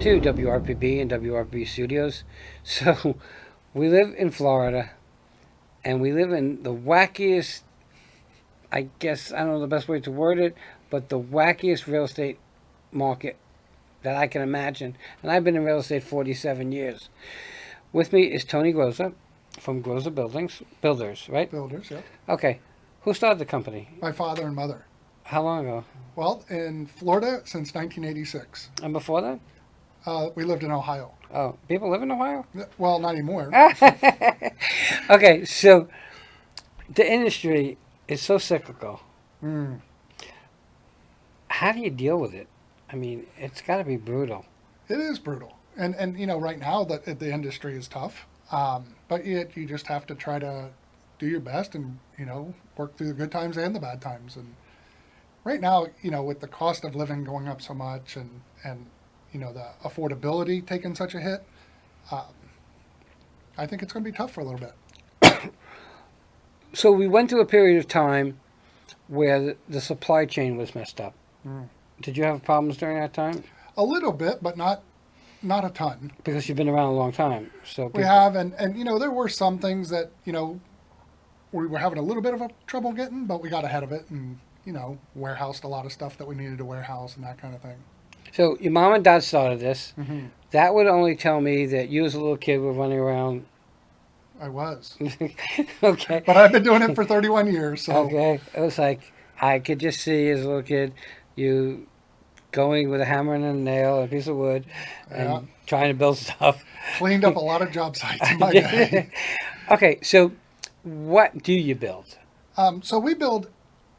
to WRPB and WRPB Studios. So, we live in Florida, and we live in the wackiest, I guess, I don't know the best way to word it, but the wackiest real estate market that I can imagine. And I've been in real estate 47 years. With me is Tony Groza from Groza Builders, right? Builders, yeah. Okay. Who started the company? My father and mother. How long ago? Well, in Florida since 1986. And before that? We lived in Ohio. Oh, people live in Ohio? Well, not anymore. Okay, so the industry is so cyclical. Mm. How do you deal with it? I mean, it's got to be brutal. It is brutal. And you know, right now the industry is tough. But yet you just have to try to do your best and, you know, work through the good times and the bad times. And right now, you know, with the cost of living going up so much and you know, the affordability taking such a hit, I think it's going to be tough for a little bit. So we went through a period of time where the supply chain was messed up. Mm. Did you have problems during that time? A little bit, but not a ton. Because you've been around a long time. So We have, and you know, there were some things that, you know, we were having a little bit of a trouble getting, but we got ahead of it and, you know, warehoused a lot of stuff that we needed to warehouse and that kind of thing. So your mom and dad started this. Mm-hmm. That would only tell me that you as a little kid were running around. I was. Okay. But I've been doing it for 31 years, so. Okay. It was like, I could just see as a little kid you going with a hammer and a nail and a piece of wood and Yeah. trying to build stuff. Cleaned up a lot of job sites in my day. Okay, so what do you build? So we build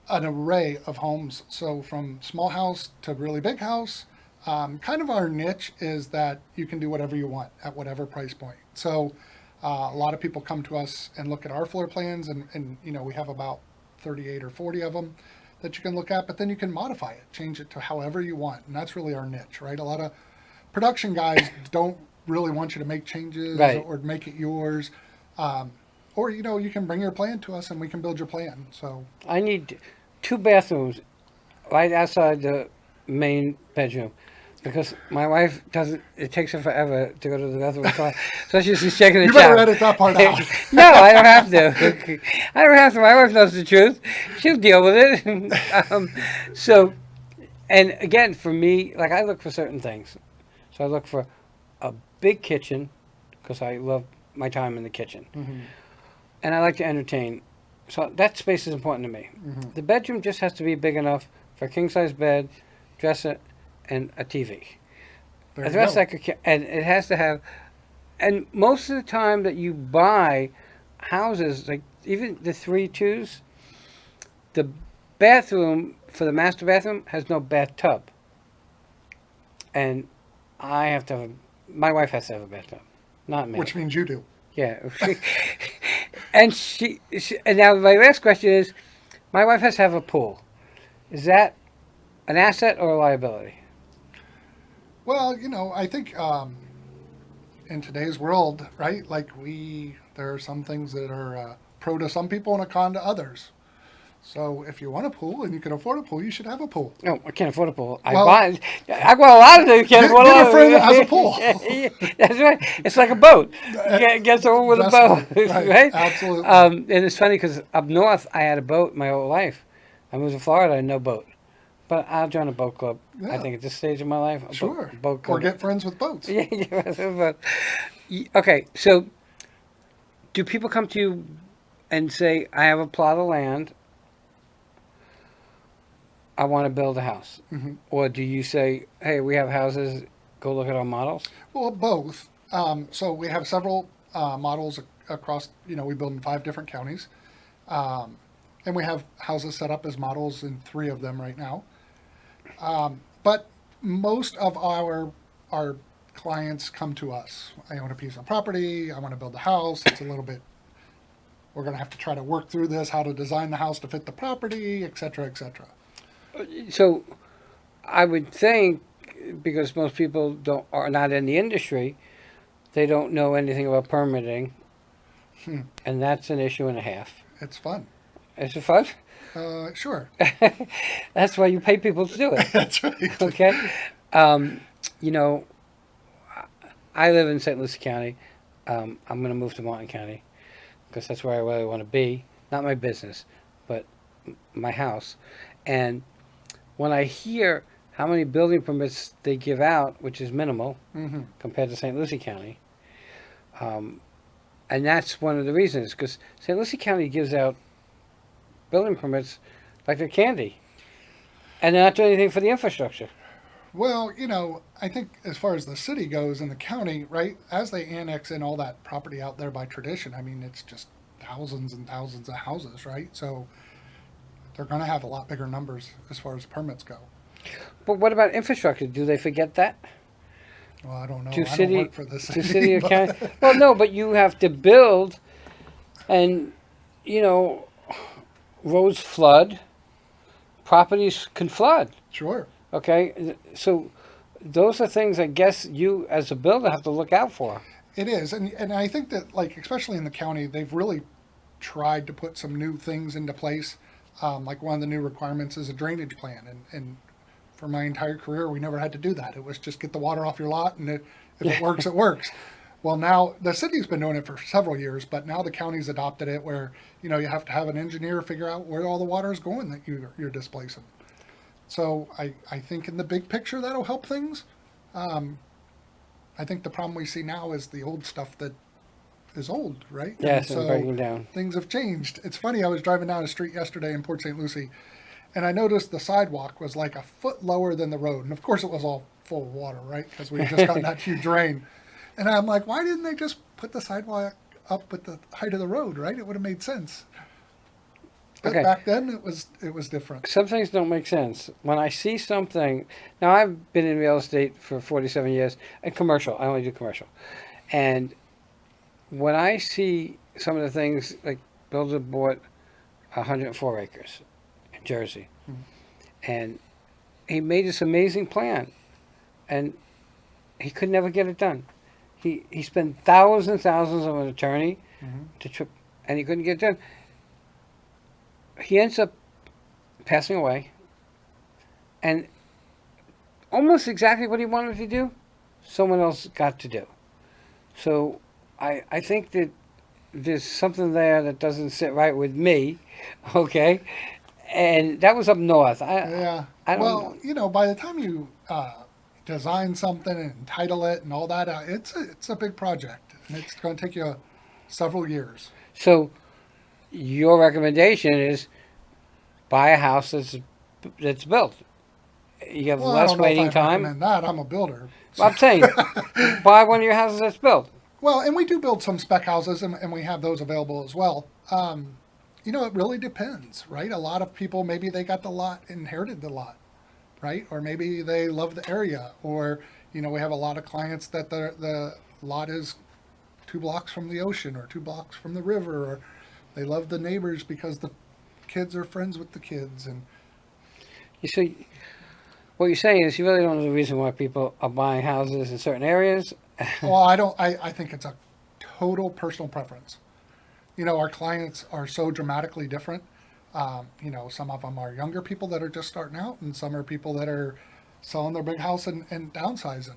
an array of homes. So from small house to really big house. Kind of our niche is that you can do whatever you want at whatever price point. So a lot of people come to us and look at our floor plans and you know, we have about 38 or 40 of them that you can look at, but then you can modify it, change it to however you want. And that's really our niche, right? A lot of production guys don't really want you to make changes Right. or make it yours. Or, you know, you can bring your plan to us and we can build your plan. So I need 2 bathrooms right outside the main bedroom because my wife doesn't, it takes her forever to go to the bathroom. So she's checking the you shower. better edit that part out. No, I don't have to. I don't have to. My wife knows the truth. She'll deal with it. So, and again, for me, like I look for certain things. So I look for a big kitchen because I love my time in the kitchen. Mm-hmm. And I like to entertain. So that space is important to me. Mm-hmm. The bedroom just has to be big enough for a king-size bed, dresser, and a TV. There The you rest go. I could, and it has to have, and most of the time that you buy houses, like even the 3-2s, the bathroom for the master bathroom has no bathtub. And I have to have, my wife has to have a bathtub, not me. Which means you do. Yeah. And and now my last question is, my wife has to have a pool. Is that an asset or a liability? Well, you know, I think in today's world, right? Like there are some things that are pro to some people and a con to others. So if you want a pool and you can afford a pool, you should have a pool. No, I can't afford a pool. Well, I got a lot of things. Can't afford get a friend that has a pool. That's right. It's like a boat. Get someone with a boat, Right, right? absolutely. And it's funny because up north I had a boat my whole life. I moved to Florida, I had no boat. But I'll join a boat club. I Yeah. think at this stage of my life, Sure. boat club. Or get friends with boats. Yeah, but okay. So, do people come to you and say, "I have a plot of land. I want to build a house," Mm-hmm. or do you say, "Hey, we have houses. Go look at our models"? Well, both. So we have several models across, you know, we build in 5 different counties. And we have houses set up as models in 3 of them right now. But most of our clients come to us. I own a piece of property. I want to build a house. It's a little bit, we're going to have to try to work through this, how to design the house to fit the property, et cetera, et cetera. So, I would think because most people are not in the industry, they don't know anything about permitting, and that's an issue and a half. It's fun. Is it fun? Sure. That's why you pay people to do it. That's right. Okay. You know, I live in St. Lucie County. I'm going to move to Martin County because that's where I really want to be. Not my business, but my house. And when I hear how many building permits they give out, which is minimal Mm-hmm. compared to St. Lucie County, um, and that's one of the reasons because St. Lucie County gives out building permits like they're candy, and they're not doing anything for the infrastructure. Well, I think as far as the city goes and the county, right, as they annex in all that property out there by tradition, I mean, it's just thousands and thousands of houses, right? So they're going to have a lot bigger numbers as far as permits go. But what about infrastructure? Do they forget that? Well, I don't know. To I don't city, work for the to city, city or county? but Well, no, but you have to build, and you know, roads flood, properties can flood. sure. Okay, so those are things I guess you as a builder have to look out for. It is. And I think that, like, especially in the county, they've really tried to put some new things into place. Like one of the new requirements is a drainage plan. And for my entire career, we never had to do that. It was just get the water off your lot, and if it works, it works. Well, now the city's been doing it for several years, but now the county's adopted it where, you have to have an engineer figure out where all the water is going that you're displacing. So I think in the big picture, that'll help things. I think the problem we see now is the old stuff that is old, right? Yes, And and breaking down. things have changed. It's funny, I was driving down a street yesterday in Port St. Lucie, and I noticed the sidewalk was like a foot lower than the road. And of course, it was all full of water, right? Because we had just gotten that huge rain. And I'm like, why didn't they just put the sidewalk up with the height of the road, right? It would have made sense. But Okay. back then, it was different. Some things don't make sense. When I see something, now I've been in real estate for 47 years and commercial. I only do commercial, and when I see some of the things like builder bought 104 acres in Jersey, Mhm. and he made this amazing plan, and he could never get it done. He spent thousands and thousands of an attorney Mhm. to trip, and he couldn't get it done. He ends up passing away, and almost exactly what he wanted to do, someone else got to do. So I think that there's something there that doesn't sit right with me, okay? And that was up north. Yeah. I don't Well, know. by the time you design something and title it and all that, it's a big project, and it's going to take you several years. So your recommendation is buy a house that's built. You have Well, I less don't know if waiting I'd time. recommend that. I'm a builder. Well, I'm saying buy one of your houses that's built. Well, and we do build some spec houses, and we have those available as well. It really depends, right? A lot of people, maybe they got the lot, inherited the lot, right? Or maybe they love the area, or, we have a lot of clients that the lot is 2 blocks from the ocean or 2 blocks from the river, or they love the neighbors because the kids are friends with the kids. And You see, what you're saying is you really don't know the reason why people are buying houses in certain areas. well, I think it's a total personal preference. Our clients are so dramatically different. Some of them are younger people that are just starting out, and some are people that are selling their big house and downsizing.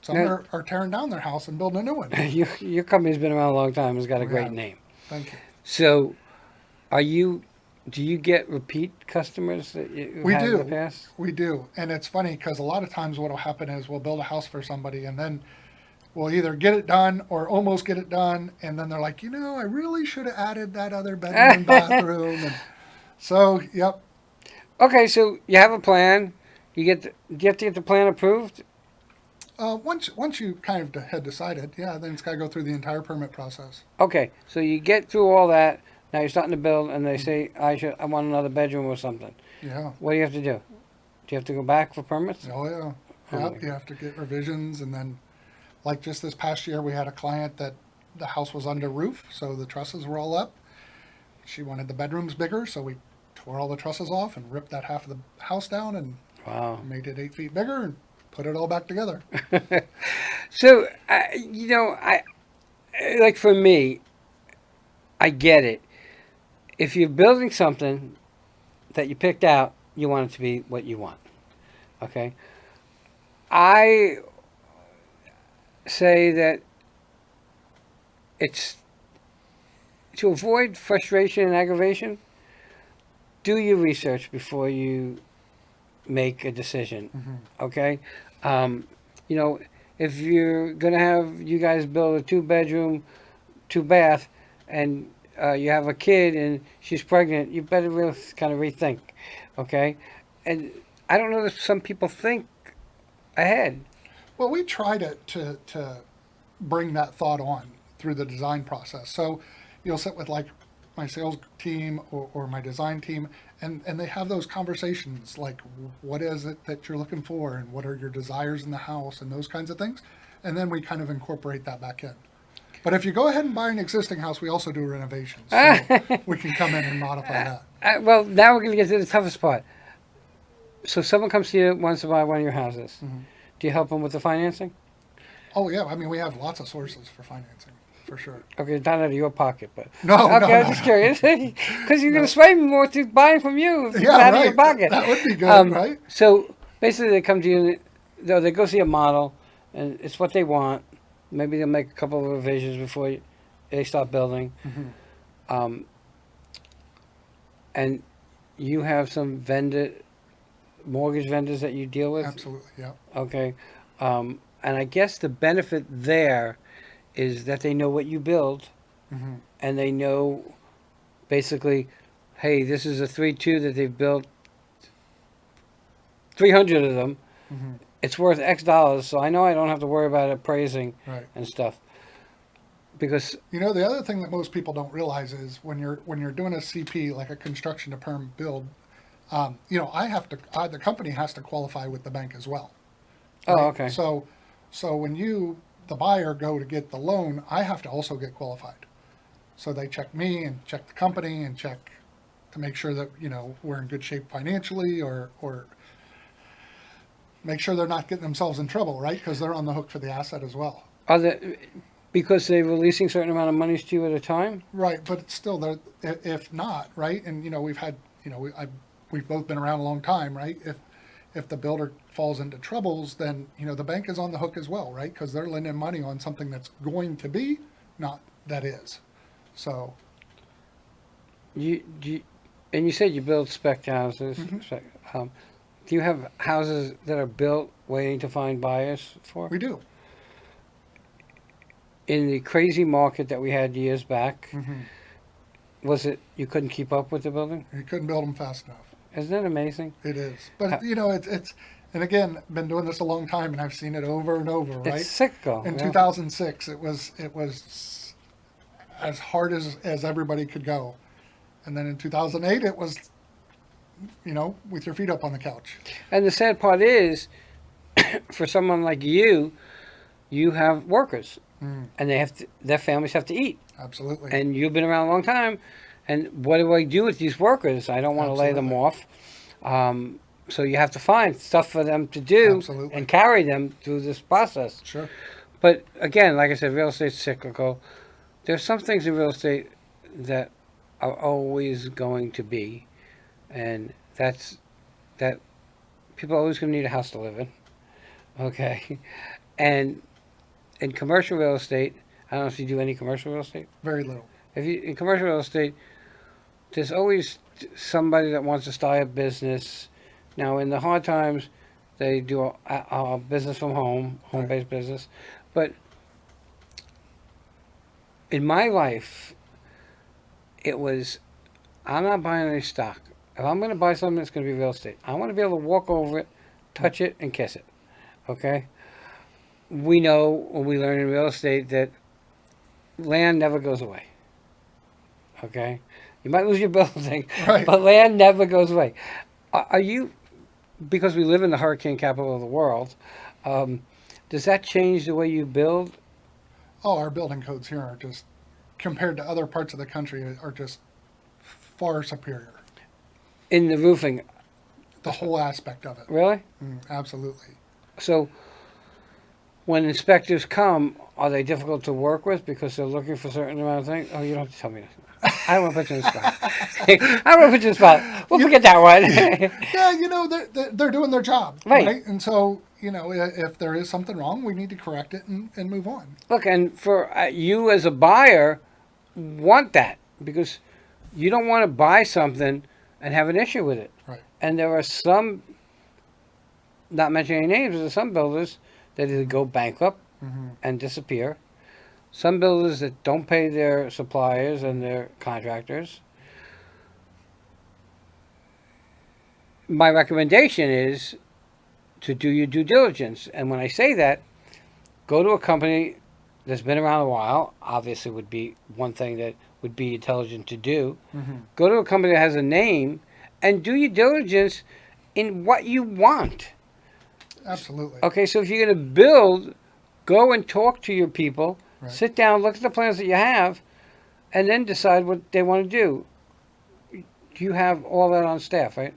Some Now- are tearing down their house and building a new one. Your company's been around a long time. It's got a We great have. name. Thank you. So, do you get repeat customers that you've We had in the do. past? We do. And it's funny because a lot of times what will happen is we'll build a house for somebody, and then we'll either get it done or almost get it done. And then they're like, I really should have added that other bedroom and bathroom. And so, yep. Okay, so you have a plan. You have to get the plan approved. Once you kind of had decided, yeah, then it's got to go through the entire permit process. Okay, so you get through all that. Now you're starting to build, and they say I want another bedroom or something. Yeah. What do you have to do? Do you have to go back for permits? Oh, yeah. Oh, my Yep. You have to get revisions. And then, like just this past year, we had a client that the house was under roof, so the trusses were all up. She wanted the bedrooms bigger, so we tore all the trusses off and ripped that half of the house down and Wow. made it 8 feet bigger and put it all back together. So I like for me, I get it. If you're building something that you picked out, you want it to be what you want. Okay. say that it's to avoid frustration and aggravation. Do your research before you make a decision. Okay, you know, if you're gonna have you guys build a 2-bedroom, 2-bath, and you have a kid and she's pregnant, you better really kind of rethink. Okay, and I don't know if some people think ahead. Well, we try to bring that thought on through the design process. So you'll sit with like my sales team or my design team, and they have those conversations like, what is it that you're looking for, and what are your desires in the house, and those kinds of things. And then we kind of incorporate that back in. But if you go ahead and buy an existing house, we also do renovations. So we can come in and modify that. Well, now we're going to get to the toughest part. So someone comes to you, wants to buy one of your houses. Do you help them with the financing? Oh, yeah. I mean, we have lots of sources for financing, for sure. Okay, it's not out of your pocket, but No, okay, no, I'm no, just curious because you're going to sway me more to buying from you if it's Yeah, out of right. your pocket. That would be good, right? So basically, they come to you, they go see a model, and it's what they want. Maybe they'll make a couple of revisions before they start building. And you have some mortgage vendors that you deal with. Absolutely, yeah. Okay, and I guess the benefit there is that they know what you build, and they know basically, hey, this is a 3-2 that they've built 300 of them. It's worth X dollars, so I know I don't have to worry about appraising Right. and stuff. Because You know, the other thing that most people don't realize is when you're doing a CP, like a construction to perm build, you know, the company has to qualify with the bank as well. oh, Right? okay, So when you, the buyer, go to get the loan, I have to also get qualified. So they check me and check the company and check to make sure that, you know, we're in good shape financially, or make sure they're not getting themselves in trouble, right? Because they're on the hook for the asset as well. because they're releasing a certain amount of monies to you at a time. Right, but it's still there. If not, right, and you know we've had, you know, we've both been around a long time, right? If the builder falls into troubles, then you know the bank is on the hook as well, right? Because they're lending money on something that's going to be, not that is. So And you said you build spec houses. Do you have houses that are built waiting to find buyers for? we do. In the crazy market that we had years back, was it you couldn't keep up with the building? You couldn't build them fast enough. Isn't that amazing? It is, but you know it's and again, been doing this a long time, and I've seen it over and over, right? It's cyclical. In yeah. 2006, it was as hard as everybody could go, and then in 2008, it was, you know, with your feet up on the couch. And the sad part is, for someone like you have workers, and their families have to eat. Absolutely. And you've been around a long time, and what do I do with these workers? I don't want to lay them off. So you have to find stuff for them to do Absolutely. and carry them through this process. Sure. But again, like I said, real estate's cyclical. There's some things in real estate that are always going to be, and that's that people are always going to need a house to live in. Okay, and in commercial real estate, I don't know if you do any commercial real estate. Very little. If you in commercial real estate, there's always somebody that wants to start a business. Now, in the hard times, they do a business from home-based business. But in my life, it was, I'm not buying any stock. If I'm going to buy something, it's going to be real estate. I want to be able to walk over it, touch it, and kiss it. Okay? We know when we learn in real estate that land never goes away. Okay? You might lose your building, Right. but land never goes away. Are you, because we live in the hurricane capital of the world, does that change the way you build? Oh, our building codes here are just, compared to other parts of the country, are just far superior. In the roofing, The whole aspect of it. really? Absolutely. So when inspectors come, are they difficult to work with because they're looking for a certain amount of things? Oh, you don't have to tell me that. I don't want to put you in the spot. I don't want to put you in the spot. We'll forget that one. Yeah, you know, they're doing their job, Right. right? And so, if there is something wrong, we need to correct it and move on. Look, and for you as a buyer, want that because you don't want to buy something and have an issue with it. Right. And there are some, not mentioning any names, there are some builders that either go bankrupt and disappear. Some builders that don't pay their suppliers and their contractors. My recommendation is to do your due diligence. And when I say that, go to a company that's been around a while. Obviously, would be one thing that would be intelligent to do. Go to a company that has a name and do your diligence in what you want. Absolutely. Okay, so if you're going to build, go and talk to your people, Right. sit down, look at the plans that you have, and then decide what they want to do. You have all that on staff, right?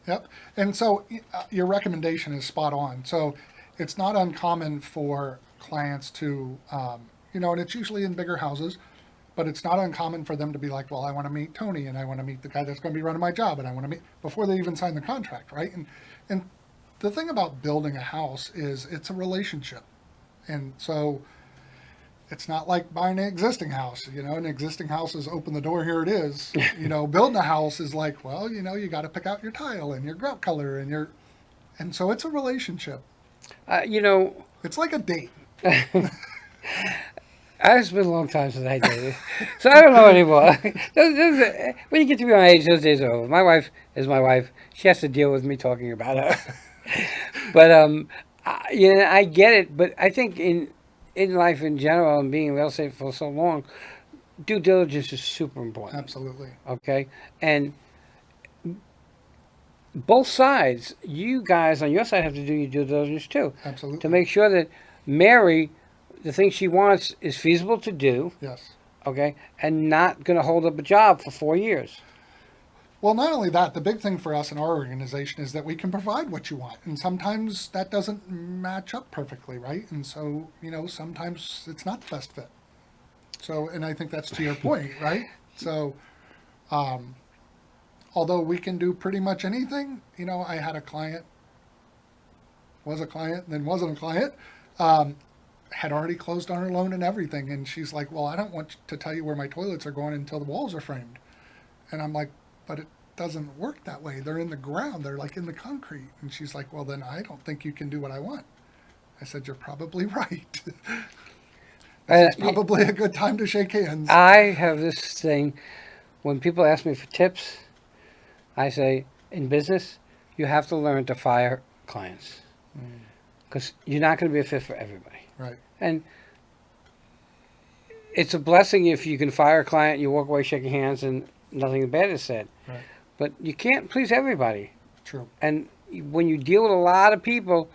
Yep. And so your recommendation is spot on. So it's not uncommon for clients to, and it's usually in bigger houses, but it's not uncommon for them to be like, well, I want to meet Tony and I want to meet the guy that's going to be running my job and I want to meet before they even sign the contract, right? And the thing about building a house is it's a relationship. And so it's not like buying an existing house. An existing house is open the door, here it is. Building a house is like, well, you got to pick out your tile and your grout color and so it's a relationship. It's like a date. It's been a long time since I dated, so I don't know anymore. When you get to be my age, those days are over. My wife is my wife. She has to deal with me talking about her. But I get it. But I think in life in general and being in real estate for so long, due diligence is super important. Absolutely. Okay, and both sides, you guys on your side have to do your due diligence too. Absolutely. To make sure that Mary, the thing she wants is feasible to do. Yes. Okay, and not going to hold up a job for 4 years. Well, not only that, the big thing for us in our organization is that we can provide what you want. And sometimes that doesn't match up perfectly, right? And so, sometimes it's not the best fit. So, and I think that's to your point, right? So, although we can do pretty much anything, I had a client, was a client, then wasn't a client, had already closed on her loan and everything. And she's like, well, I don't want to tell you where my toilets are going until the walls are framed. And I'm like, but it doesn't work that way. They're in the ground. They're like in the concrete. And she's like, well, then I don't think you can do what I want. I said, you're probably right. It's probably a good time to shake hands. I have this thing, when people ask me for tips, I say, in business, you have to learn to fire clients. Because you're not going to be a fit for everybody. Right. And it's a blessing if you can fire a client, you walk away shaking hands, and nothing bad is said. Right. But you can't please everybody. True. And when you deal with a lot of people,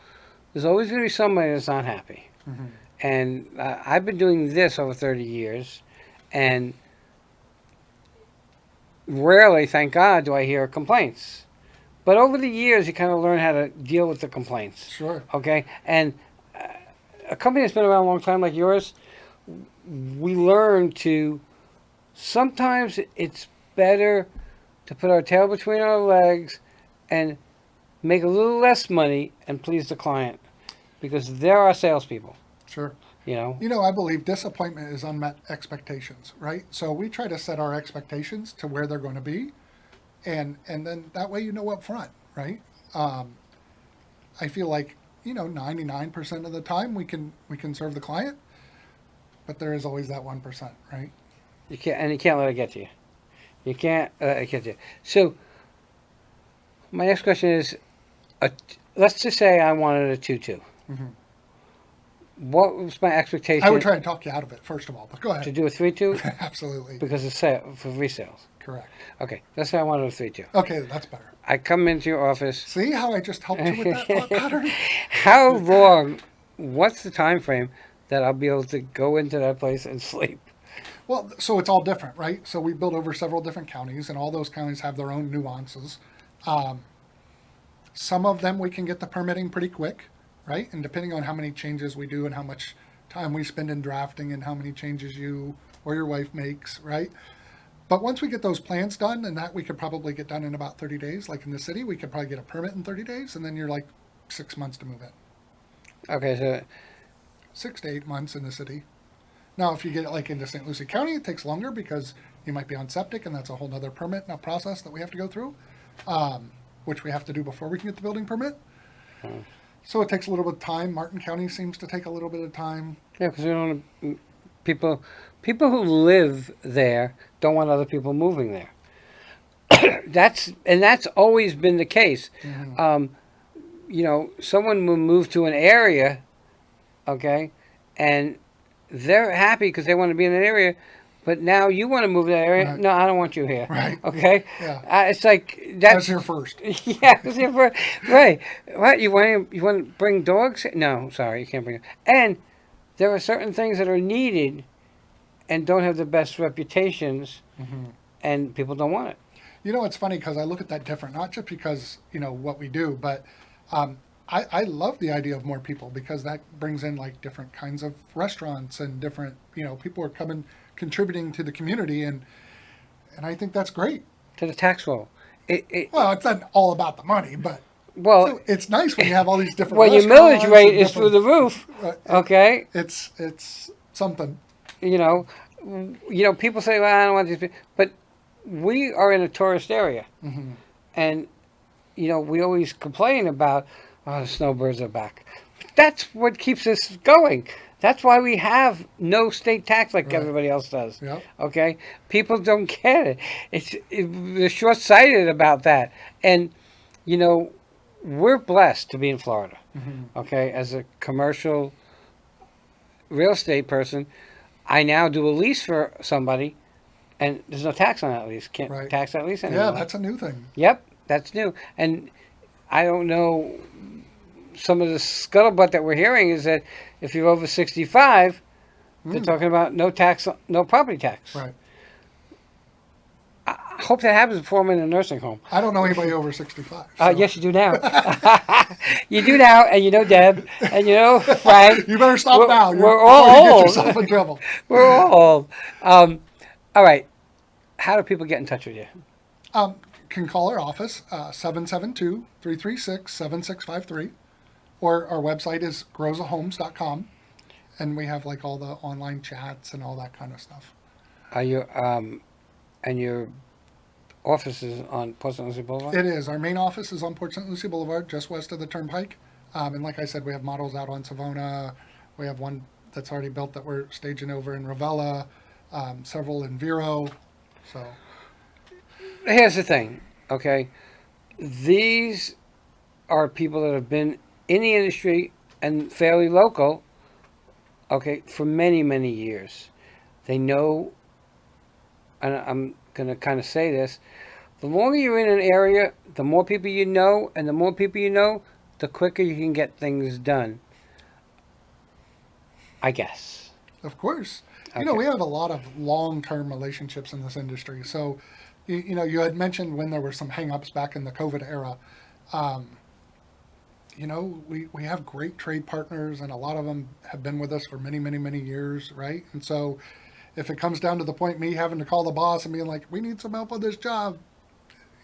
there's always going to be somebody that's not happy. And I've been doing this over 30 years, and rarely, thank God, do I hear complaints. But over the years, you kind of learn how to deal with the complaints. Sure. Okay? And a company that's been around a long time like yours, we learn to, sometimes it's better to put our tail between our legs and make a little less money and please the client, because they're our salespeople. Sure. I believe disappointment is unmet expectations, right? So we try to set our expectations to where they're going to be, and then that way up front, right? I feel like 99% of the time we can serve the client, but there is always that 1%, right? You can't let it get to you. You can't get to you. So my next question is, let's just say I wanted a 2-2. What was my expectation? I would try and talk you out of it, first of all, but go ahead. To do a 3-2? Absolutely. Because it's for resales. Correct. Okay, let's say I wanted a 3-2. Okay, that's better. I come into your office. See how I just helped you with that thought pattern? How long, what's the time frame that I'll be able to go into that place and sleep? Well, so it's all different, right? So we build over several different counties, and all those counties have their own nuances. Some of them we can get the permitting pretty quick, right? And depending on how many changes we do and how much time we spend in drafting and how many changes you or your wife makes, right? But once we get those plans done, and that we could probably get done in about 30 days, like in the city, we could probably get a permit in 30 days, and then you're like 6 months to move in, Okay, so 6 to 8 months in the city. Now, if you get like into St. Lucie County, it takes longer because you might be on septic, and that's a whole other permit and a process that we have to go through, which we have to do before we can get the building permit. So it takes a little bit of time. Martin County seems to take a little bit of time. yeah, because we don't people who live there don't want other people moving there. That's always been the case. Mhm. Someone will move to an area, okay, and they're happy because they want to be in an area, but now you want to move to that area. Right. No, I don't want you here. Right. Okay, Yeah. it's like That's here first. yeah, it's here for, right. What you want to bring dogs? No, sorry, you can't bring. And there are certain things that are needed, and don't have the best reputations, Mhm. and people don't want it. You know, it's funny because I look at that different, not just because, what we do, but I love the idea of more people because that brings in like different kinds of restaurants and different, people are coming, contributing to the community. And I think that's great. To the tax roll. Well, it's not all about the money, but Well, it's nice when you have all these different well, your restaurants millage rate and is through the roof. Okay, it's something. you know, people say, "Well, I don't want these," but we are in a tourist area, Hmm. and we always complain about, "Oh, the snowbirds are back." That's what keeps us going. That's why we have no state tax like Right. everybody else does. Yep. Okay, people don't get it. They're short-sighted about that, and you know, we're blessed to be in Florida. Hmm. Okay, as a commercial real estate person, I now do a lease for somebody, and there's no tax on that lease. Can't Right. tax that lease anymore. Yeah, that's a new thing. Yep, that's new. And I don't know. Some of the scuttlebutt that we're hearing is that if you're over 65, they're talking about no tax, no property tax. Right. I hope that happens before I'm in a nursing home. I don't know anybody over 65. Yes, you do now. You do now, and you know Deb, and you know Frank. You better stop now. We're before all you get old. yourself in trouble. We're all old. All right. How do people get in touch with you? Can call our office, 772-336-7653. Or our website is grozahomes.com. And we have like all the online chats and all that kind of stuff. Are you and your office is on Port St. Lucie Boulevard? It is. Our main office is on Port St. Lucie Boulevard, just west of the Turnpike. And like I said, we have models out on Savona. We have one that's already built that we're staging over in Ravella, several in Vero. So Here's the thing, okay? These are people that have been in the industry and fairly local, okay, for many, many years. They know, and I'm going to kind of say this, the longer you're in an area, the more people you know, and the more people you know, the quicker you can get things done. I guess. of course. Okay. We have a lot of long-term relationships in this industry. So, you had mentioned when there were some hang-ups back in the COVID era. We have great trade partners, and a lot of them have been with us for many, many, many years, right? And so if it comes down to the point me having to call the boss and being like, we need some help on this job,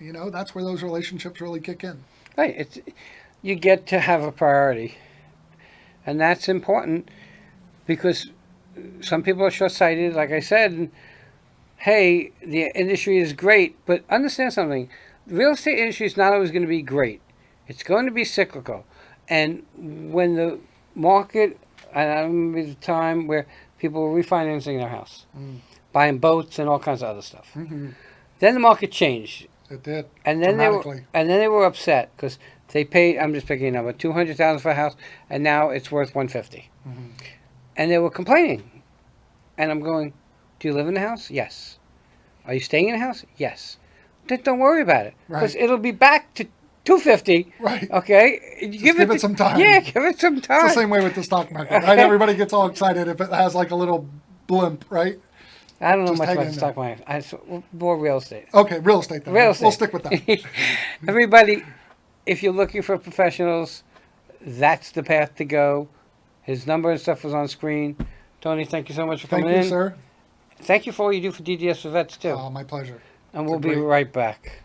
that's where those relationships really kick in. Right. You get to have a priority. And that's important because some people are short-sighted, like I said. And, hey, the industry is great, but understand something. The real estate industry is not always going to be great. It's going to be cyclical. And when the market, and I remember the time where people were refinancing their house, buying boats and all kinds of other stuff. Mm-hmm. Then the market changed. It did. And then dramatically. they were upset because they paid. I'm just picking a number, $200,000 for a house, and now it's worth $150,000. Mm-hmm. And they were complaining, and I'm going, "Do you live in the house? Yes. Are you staying in the house? Yes. Then don't worry about it because Right. it'll be back to $250,000. Right. Okay, give it some time. Yeah, give it some time. It's the same way with the stock market, right? Everybody gets all excited if it has like a little blimp, right? I don't know Just much hang about in the stock market. More real estate. Okay, real estate then. Real estate. We'll stick with that. Everybody, if you're looking for professionals, that's the path to go. His number and stuff was on screen. Tony, thank you so much for Thank coming you, in. sir. Thank you for all you do for DDS for Vets, too. My pleasure. And we'll It's be great- right back.